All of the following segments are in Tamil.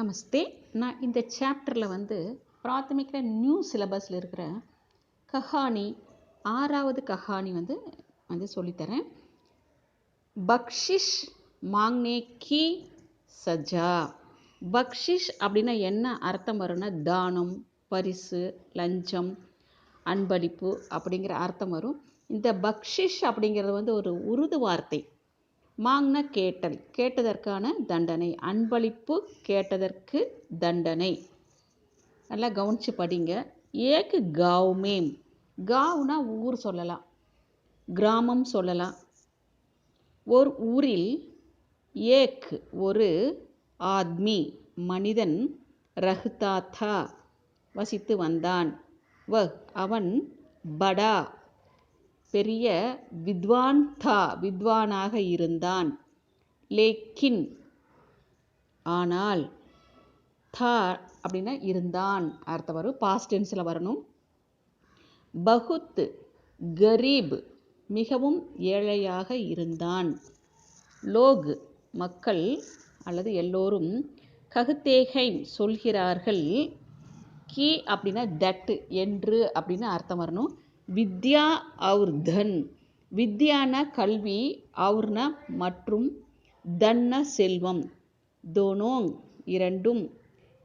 நமஸ்தே. நான் இந்த சாப்டரில் பிராத்தமிக்கில் நியூ சிலபஸில் இருக்கிற கஹானி 6வது கஹானி சொல்லித்தரேன். பக்ஷிஷ் மாங்னே கி சஜா. பக்ஷிஷ் அப்படின்னா என்ன அர்த்தம் வரும்னா தானம், பரிசு, லஞ்சம், அன்பளிப்பு அப்படிங்கிற அர்த்தம் வரும். இந்த பக்ஷிஷ் அப்படிங்கிறது ஒரு உருது வார்த்தை. மாங்னா கேட்டல், கேட்டதற்கான தண்டனை. அன்பளிப்பு கேட்டதற்கு தண்டனை. நல்லா கவனித்து படிங்க. ஏக்கு காவ்மேம். காவ்னா ஊர் சொல்லலாம், கிராமம் சொல்லலாம். ஒரு ஊரில் ஏக் ஒரு ஆத்மி மனிதன் ரஹ்தா தா வசித்து வந்தான். அவன் படா பெரிய வித்வான் தா வித்வானாக இருந்தான். லேக்கின் ஆனால், தா அப்படின்னா இருந்தான் அர்த்தம் வரும். பாஸ்ட் டென்ஸில் வரணும். பகுத் கரீப் மிகவும் ஏழையாக இருந்தான். லோக் மக்கள் அல்லது எல்லோரும் கஹ்தேஹைன் சொல்கிறார்கள். கி அப்படின்னா தட் என்று அப்படின்னு அர்த்தம் வரணும். வித்யா அவுர் தன். வித்யானா கல்வி, அவுர்னா மற்றும், தன்னா செல்வம். தோனோங் இரண்டும்,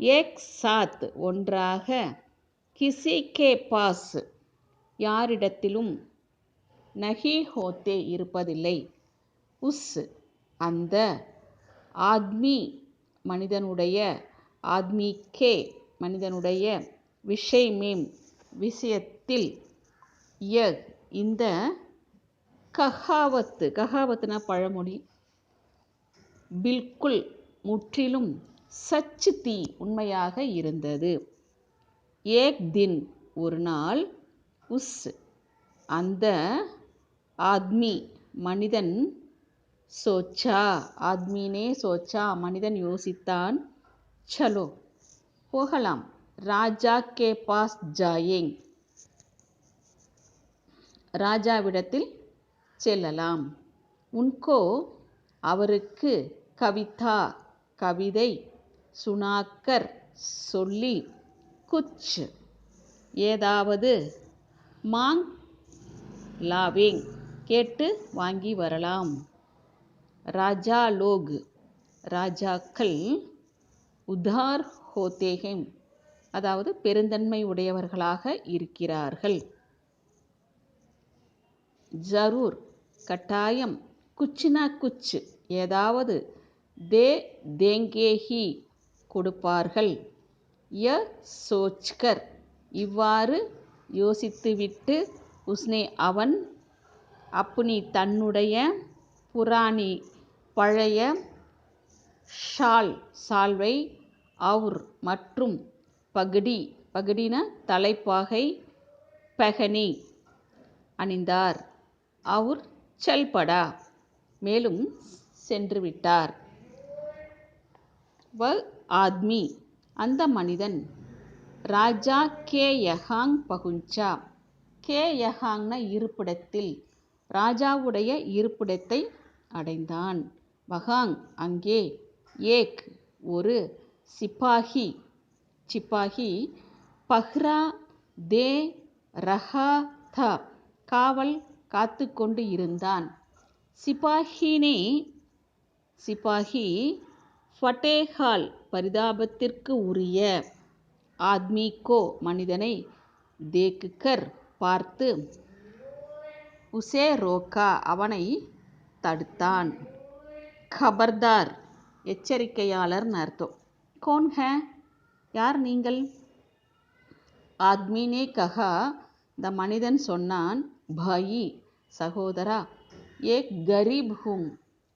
ஏக் சாத் ஒன்றாக, கிசி கே பாஸ் யாரிடத்திலும், நஹி ஹோத்தே இருப்பதில்லை, உஸ் அந்த, ஆத்மி மனிதனுடைய, ஆத்மி கே மனிதனுடைய, விஷய் மேம் விஷயத்தில், யக் இந்த, கஹாவத்து கஹாவத்துனா பழமொழி, பில்குல் முற்றிலும், சச் தி உண்மையாக இருந்தது. ஏக் தின் ஒரு நாள், உஸ் அந்த, ஆத்மி மனிதன், சோச்சா ஆத்மீனே சோச்சா மனிதன் யோசித்தான், சலோ போகலாம், ராஜா கே பாஸ் ஜாயேங் ராஜாவிடத்தில் செல்லலாம். உன்கோ அவருக்கு, கவிதா கவிதை, சுனாக்கர் சொல்லி, குச் ஏதாவது, மாங் லாவேங் கேட்டு வாங்கி வரலாம். ராஜா லோக் ராஜாக்கள், உதார் ஹோத்தேஹம் அதாவது பெருந்தன்மை உடையவர்களாக இருக்கிறார்கள். ஜரூர் கட்டாயம், குச்னா குச் ஏதாவது, தே தேங்கேஹி கொடுப்பார்கள். ய சோச்கர் இவ்வாறு யோசித்துவிட்டு, உஸ்னே அவன், அப்னி தன்னுடைய, புராணி பழைய, ஷால் சால்வை, அவுர் மற்றும், பகடி பகடின தலைப்பாகை, பெஹனி அணிந்தார். அவுர் சல்படா மேலும் சென்று விட்டார். வ ஆத்மி அந்த மனிதன், ராஜா கே யஹாங் பகுஞ்சா. கே யஹாங்னா இருப்பிடத்தில், ராஜாவுடைய இருப்பிடத்தை அடைந்தான். வஹாங் அங்கே, ஏக் ஒரு, சிப்பாஹி சிப்பாஹி, பஹ்ரா தே ரஹா தா காவல் காத்து கொண்டு இருந்தான். சிப்பாஹினே சிப்பாஹி, ஃபட்டேஹால் பரிதாபத்திற்கு உரிய, ஆத்மி கோ மனிதனை, தேக்குகர் பார்த்து, உசே ரோக்கா அவனை தடுத்தான். கபர்தார் எச்சரிக்கையாளர் அர்த்தம். கோன் ஹே யார் நீங்கள்? ஆத்மீனே கஹா இந்த மனிதன் சொன்னான், பாயி சகோதரா, ஏக் கரீப் ஹூம்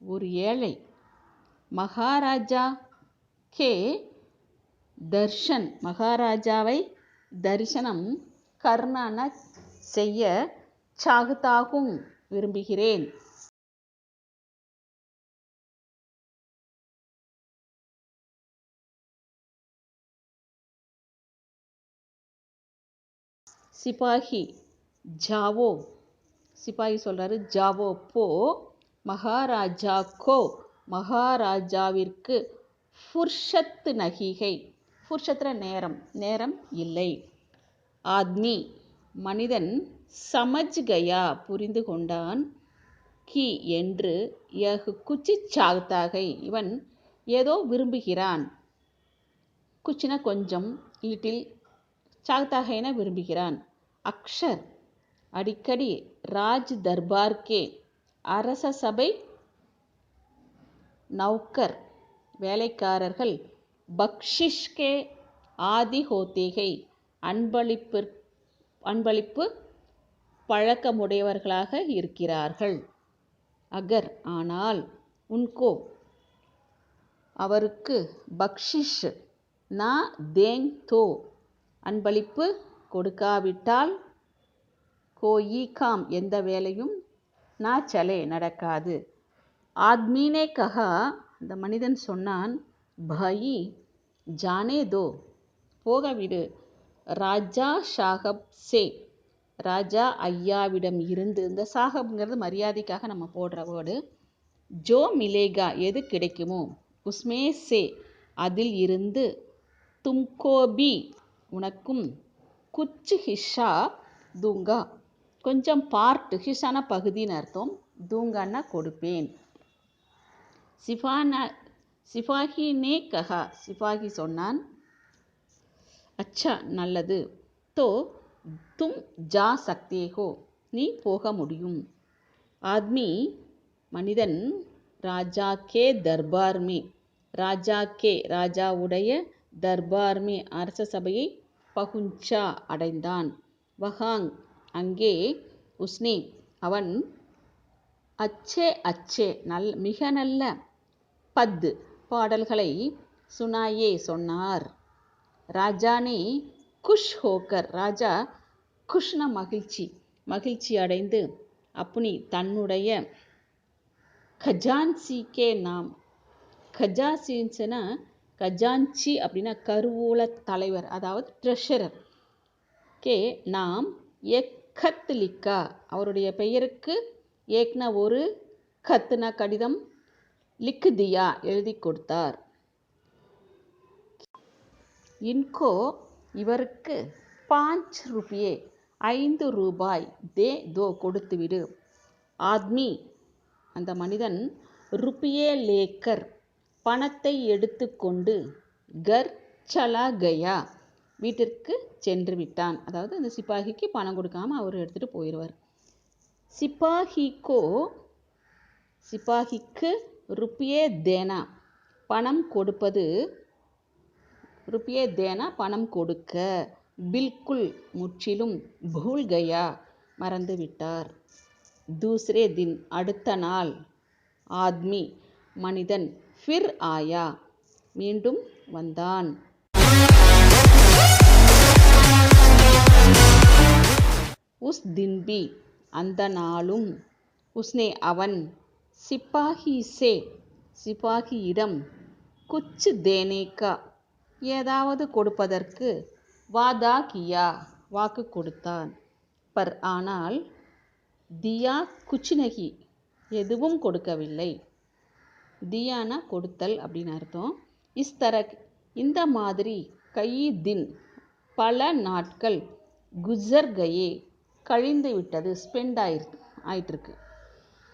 ஒரு ஏழை, மகாராஜா கே தர்ஷன் மகாராஜாவை தரிசனம், கர்ணான செய்ய, சாகதாகும் விரும்புகிறேன். சிப்பாஹி ஜாவோ சிப்பாஹி சொல்கிறாரு, ஜாவோ போ, மகாராஜா கோ மகாராஜாவிற்கு, ஃபுர்ஷத் நஹிகை, ஃபுர்ஷத்துல நேரம், நேரம் இல்லை. ஆத்மி மனிதன், சமஜ் கயா புரிந்து கொண்டான், கி என்று, யஹ் குச் சாஹ்தா ஹை இவன் ஏதோ விரும்புகிறான், குச்னா கொஞ்சம், லிட்டில், சாஹ்தா ஹைனா விரும்புகிறான். அக்ஷர் அடிக்கடி, ராஜ் தர்பார் கே அரச சபை நௌக்கர் வேலைக்காரர்கள், பக்ஷிஷ் கே ஆதி ஹோத்தே ஹை அன்பளிப்பு பழக்கமுடையவர்களாக இருக்கிறார்கள். அகர் ஆனால், உன்கோ அவருக்கு, பக்ஷிஷ் நா தேங் தோ அன்பளிப்பு கொடுக்காவிட்டால், கோயி காம் எந்த வேலையும், நா சலே நடக்காது. ஆத்மீனே கஹா அந்த மனிதன் சொன்னான், பாயி ஜானே தோ போகவிடு, ராஜா சாஹப் சே ராஜா ஐயாவிடம் இருந்து, இந்த சாஹப்ங்கிறது மரியாதைக்காக நம்ம போடுற வேர்டு, ஜோ மிலேகா எது கிடைக்குமோ, உஸ்மே சே அதில் இருந்து, தும்கோபி உனக்கும், குச் ஹிஸ்ஸா தூங்கா கொஞ்சம் பார்ட், ஹிஸ்ஸான பகுதின்னு அர்த்தம், தூங்கான்னா கொடுப்பேன். சிபாஹி நே கஹா சிபாஹி சொன்னான், அச்சா நல்லது, தோ தும் ஜா சக்தே ஹோ நீ போக முடியும். ஆத்மி மனிதன், ராஜா கே தர்பார் மே ராஜா கே ராஜாவுடைய, தர்பார் மே அரச சபையை, பகுஞ்சா அடைந்தான், வஹாங் அங்கே, உஸ்னே அவன், அச்சே அச்சே மிக நல்ல, பத் பாடல்களை, சுனாயே சொன்னார். ராஜானே குஷ் ஹோக்கர் ராஜா, குஷ்னா மகிழ்ச்சி, மகிழ்ச்சி அடைந்து, அப்னி தன்னுடைய, கஜான்சி கே நாம், கஜான்சின்னா கஜான்சி அப்படின்னா கருவூல தலைவர், அதாவது ட்ரெஷரர், கே நாம், ஏக் கத் லிக்கா அவருடைய பெயருக்கு, ஏக்னா ஒரு, கத்னா கடிதம், லிக் தியா எழுதி கொடுத்தார். இன்கோ இவருக்கு, 5 ரூபியே 5 ரூபாய், தே தோ கொடுத்துவிடு. ஆத்மி அந்த மனிதன், ருப்பியே லேக்கர் பணத்தை எடுத்துக்கொண்டு, கர் சலா கயா வீட்டிற்கு சென்று விட்டான். அதாவது அந்த சிப்பாகிக்கு பணம் கொடுக்காம அவர் எடுத்துட்டு போயிடுவார். சிப்பாகிக்கு ருப்பியே தேனா பணம் கொடுப்பது, ருப்பியே தேனா பணம் கொடுக்க, பில்குல் முற்றிலும், பூல் கயா மறந்து விட்டார். தூசரே தின் அடுத்த நாள், ஆத்மி மனிதன், ஃபிர் ஆயா மீண்டும் வந்தான். உஸ் தின் பி அந்த நாளும், உஸ்னே அவன், சிப்பாஹி சே சிப்பாகியிடம், குச் தேனே கா ஏதாவது கொடுப்பதற்கு, வாதா கியா வாக்கு கொடுத்தான். பர் ஆனால், தியா குச் நஹி எதுவும் கொடுக்கவில்லை. தியானா கொடுத்தல் அப்படின்னு அர்த்தம். இஸ்தரக் இந்த மாதிரி, கயி தின் பல நாட்கள், குஜர் கயே கழிந்து விட்டது, ஸ்பெண்ட் ஆயிட்டிருக்கு.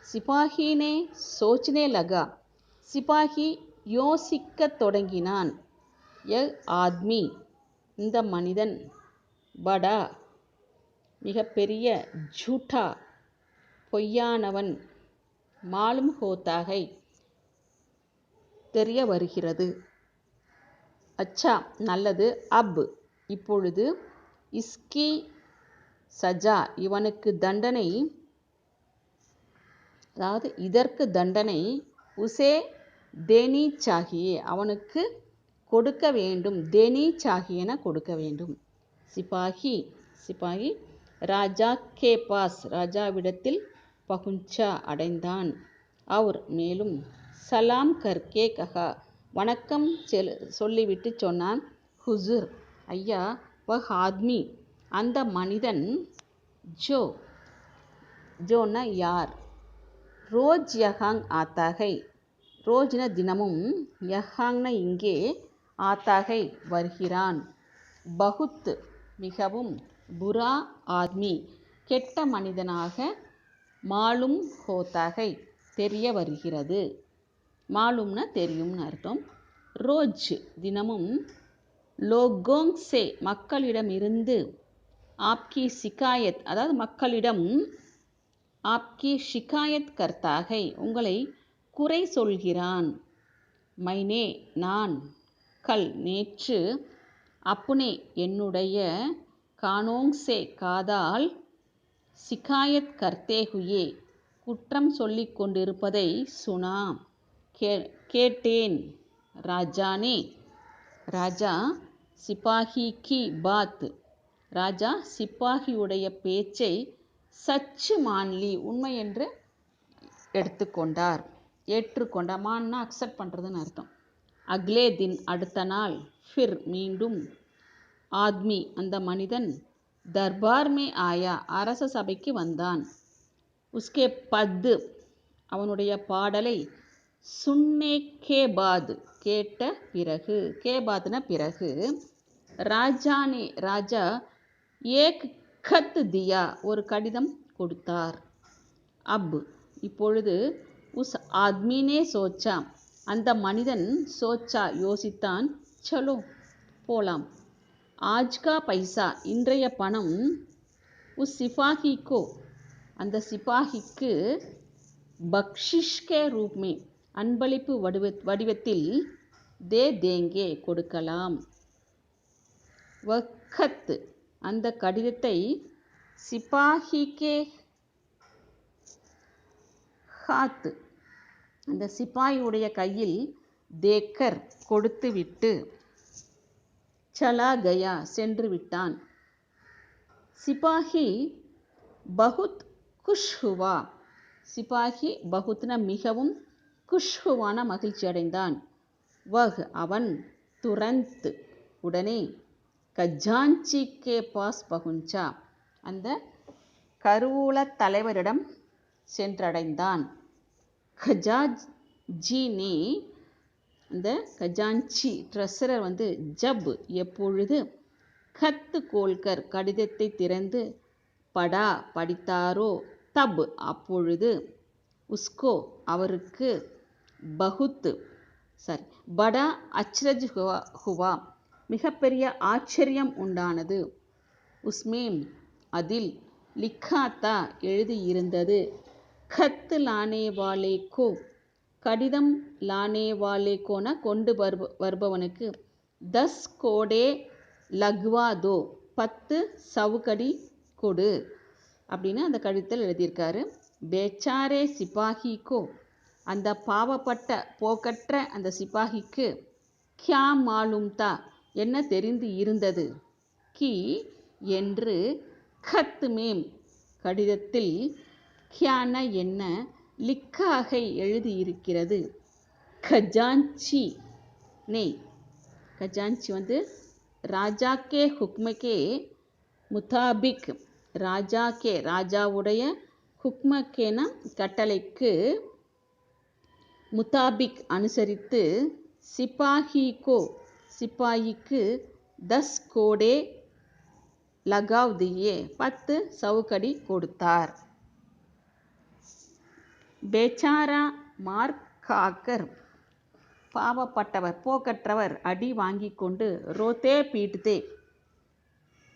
சிப்பாஹினே சோச்னே லகா சிப்பாஹி யோசிக்க தொடங்கினான். யஹ் ஆத்மி இந்த மனிதன், படா மிகப்பெரிய, ஜூட்டா பொய்யானவன், மாலும் ஹோத்தா ஹை தெரிய வருகிறது. அச்சா நல்லது, அப் இப்பொழுது, இஸ்கி சஜா இவனுக்கு தண்டனை, அதாவது இதற்கு தண்டனை, உசே தேனி சாகியே அவனுக்கு கொடுக்க வேண்டும், தேனி சாகியன கொடுக்க வேண்டும். சிப்பாகி ராஜா கே பாஸ் ராஜாவிடத்தில், பகுஞ்சா அடைந்தான். அவர் மேலும், சலாம் கர்கே கஹா வணக்கம் சொல்லிவிட்டு சொன்னான், ஹுசூர் ஐயா, வஹ் ஆத்மி அந்த மனிதன், ஜோன்னா யார், ரோஜ் யஹாங் ஆத்தா ஹை ரோஜின தினமும் யஹாங்ன இங்கே ஆத்தாகை வருகிறான். பகுத் மிகவும், புரா ஆத்மி கெட்ட மனிதனாக, மாலும் ஹோத்தாகை தெரிய வருகிறது. மாலும்னா தெரியும்னு அர்த்தம். ரோஜ் தினமும், லோகோங் சே மக்களிடமிருந்து, ஆப்கி சிகாயத் அதாவது மக்களிடம், ஆப்கி ஷிகாயத் கர்த்தாகை உங்களை குறை சொல்கிறான். மைனே நான், கல் நேற்று, அப்புனே என்னுடைய, கானோங் சே காதால், சிகாயத் கர்த்தே ஹுயே குற்றம் சொல்லிக் கொண்டிருப்பதை, சுனா கேட்டேன். ராஜானே ராஜா, சிப்பாஹி கி பாத் ராஜா சிப்பாகியுடைய பேச்சை, சச்சு மான்லி உண்மை என்று எடுத்துக்கொண்டார், ஏற்றுக்கொண்டார். மான்னா அக்செப்ட் பண்ணுறதுன்னு அர்த்தம். அக்லே தின் அடுத்த நாள், ஃபிர் மீண்டும், ஆத்மி அந்த மனிதன், தர்பார் மே ஆயா அரச சபைக்கு வந்தான். உஸ்கே பத் அவனுடைய பாடலை, சுன்னே கே பாத் கேட்ட பிறகு, கே பாத்ன பிறகு, ராஜானே ராஜா, ஏக் கத் தியா ஒரு கடிதம் கொடுத்தார். அப் இப்பொழுது, உஸ் ஆத்மினே சோச்சா அந்த மனிதன், சோச்சா யோசித்தான், சலோ போலாம், ஆஜ்கா பைசா இன்றைய பணம், உஸ் சிப்பாஹிக்கோ அந்த சிப்பாஹிக்கு, பக்ஷிஷ் கே ரூப் மே அன்பளிப்பு வடிவத்தில், தே தேங்கே கொடுக்கலாம். வக்கத் அந்த கடிதத்தை, சிப்பாஹி கே ஹாத் அந்த சிப்பாயுடைய கையில், தேக்கர் கொடுத்துவிட்டு, சலா கயா சென்று விட்டான். சிப்பாஹி பகுத் குஷ் ஹுவா சிப்பாஹி பகுத்ன மிகவும், குஷ் ஹுவான மகிழ்ச்சி அடைந்தான். வஹ் அவன், துரந்த் உடனே, கஜான்சி கே பாஸ் பகுஞ்சா அந்த கருவூல தலைவரிடம் சென்றடைந்தான். கஜாஜி நே அந்த கஜான்சி ட்ரெஸரர் ஜப் எப்பொழுது, கத்து கோல்கர் கடிதத்தை திறந்து, படா படித்தாரோ, தப் அப்பொழுது, உஸ்கோ அவருக்கு, பகுத் படா அச்ரஜ் ஹுவா மிகப்பெரிய ஆச்சரியம் உண்டானது. உஸ்மேம் அதில், லிக்காத்தா எழுதியிருந்தது, கத் லானே வாலே கோ கடிதம், லானே வாலே கோன கொண்டு வருபவனுக்கு, 10 கோடே லக்வா தோ 10 சவுக்கடி கொடு அப்படின்னு அந்த கடிதத்தில் எழுதியிருக்காரு. பேச்சாரே சிப்பாஹிக்கோ அந்த பாவப்பட்ட போக்கற்ற அந்த சிப்பாஹிக்கு, கியா மாலும் தா என்ன தெரிந்து இருந்தது, கி என்று, கத் மேம் கடிதத்தில், கியான என்ன, லிக்காகை எழுதியிருக்கிறது, கஜான்சி நே கஜான்சி ராஜா கே ஹுக்மகே முதாபிக் ராஜாவுடைய, ஹுக்மகேன கட்டளைக்கு, முதாபிக் அனுசரித்து, சிப்பாஹிக்கோ சிப்பாயிக்கு, 10 கோடே லகாவ் தியே 10 சவுக்கடி கொடுத்தார். பேச்சாரா மார்க்காக்கர் பாவப்பட்டவர் போக்கற்றவர் அடி வாங்கிக் கொண்டு, ரோத்தே பீட்தே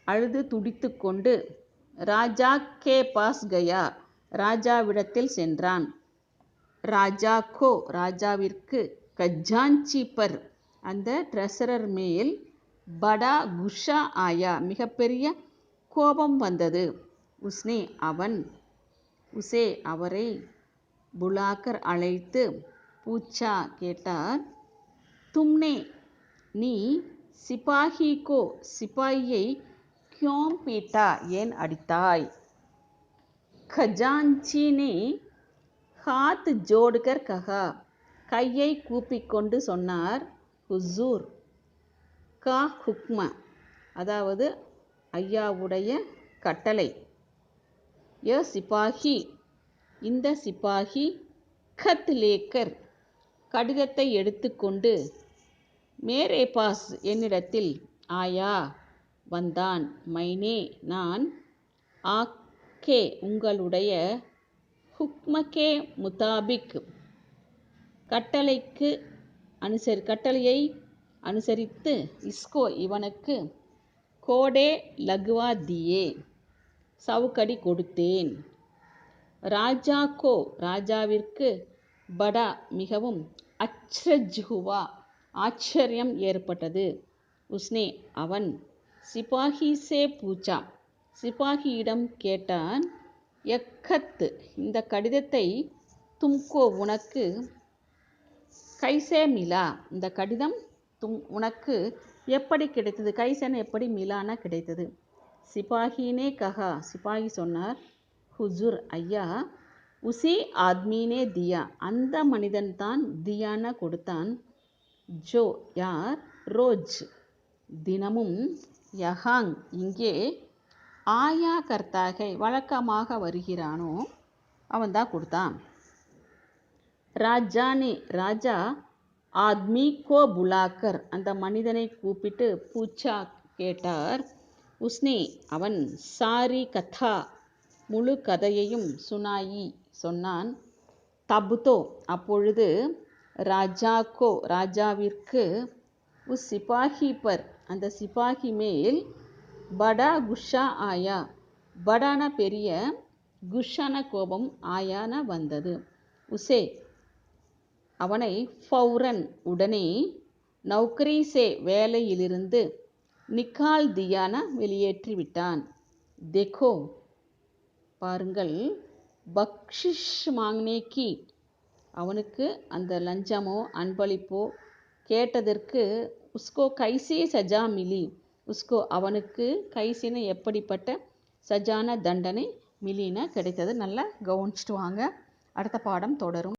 அழுது துடித்து கொண்டு, ராஜா கே பாஸ் கயா ராஜாவிடத்தில் சென்றான். ராஜா கோ ராஜாவிற்கு, கஜான்சி பர் அந்த ட்ரெஸரர் மேல், படா குஷா ஆயா மிகப்பெரிய கோபம் வந்தது. உஸ்னே அவன், உசே அவரை, புலாக்கர் அழைத்து, பூச்சா கேட்டார், தும்னே நீ, சிப்பாஹிக்கோ சிப்பாயை, கியோம் பீட்டா ஏன் அடித்தாய். கஜான்சி நே ஹாத் ஜோடுகர் கஹா கையை கூப்பிக்கொண்டு சொன்னார், ஹுசூர் கா ஹுக்ம அதாவது ஐயாவுடைய கட்டளை, ய சிப்பாஹி இந்த சிப்பாஹி, கத் லேக்கர் கடிதத்தை எடுத்துக்கொண்டு மேரே பாஸ் என்னிடத்தில் ஆயா வந்தான். மைனே நான் ஆக்கே உங்களுடைய ஹுக்மகே முதாபிக் கட்டளையை அனுசரித்து இஸ்கோ இவனுக்கு கோடே லகுவா தியே சவுக்கடி கொடுத்தேன். ராஜா கோ ராஜாவிற்கு படா மிகவும் அச்ரஜ் ஹுவா ஆச்சரியம் ஏற்பட்டது. உஸ்னே அவன் சிபாஹி சே பூச்சா சிபாகியிடம் கேட்டான். யக்கத் இந்த கடிதத்தை தும்கோ உனக்கு கைசே மிலா இந்த கடிதம் உனக்கு எப்படி கிடைத்தது? கைசேன எப்படி மிலான கிடைத்தது? சிபாஹினே கஹா சிபாஹி சொன்னார். ஹுஜூர் ஐயா உசி ஆத்மீனே தியா அந்த மனிதன் தான் தியான கொடுத்தான். ஜோ யார் ரோஜ் தினமும் யஹாங் இங்கே ஆயா கர்த்தாக வழக்கமாக வருகிறானோ அவன் தான் கொடுத்தான். ராஜானே ராஜா ஆத்மி கோ புலாக்கர் அந்த மனிதனை கூப்பிட்டு பூச்சா கேட்டார். உஸ்னே அவன் சாரி கதா முழு கதையையும் சுனாயி சொன்னான். தபுதோ அப்பொழுது ராஜா கோ ராஜாவிற்கு உஸ் சிபாஹி பர் அந்த சிபாஹி மேல் படா குஷா ஆயா படான பெரிய குஷான கோபம் ஆயான வந்தது. உசே அவனை ஃபௌரன் உடனே நௌக்கரி சே வேலையிலிருந்து நிக்கால் தியான வெளியேற்றி விட்டான். தேக்கோ பாருங்கள் பக்ஷிஷ் மாங்னே கி அவனுக்கு அந்த லஞ்சமோ அன்பளிப்போ கேட்டதற்கு உஸ்கோ கைசே சஜா மிலி உஸ்கோ அவனுக்கு கைசின எப்படிப்பட்ட சஜான தண்டனை மிலின கிடைத்தது. நல்லா கவனிச்சிட்டு வாங்க. அடுத்த பாடம் தொடரும்.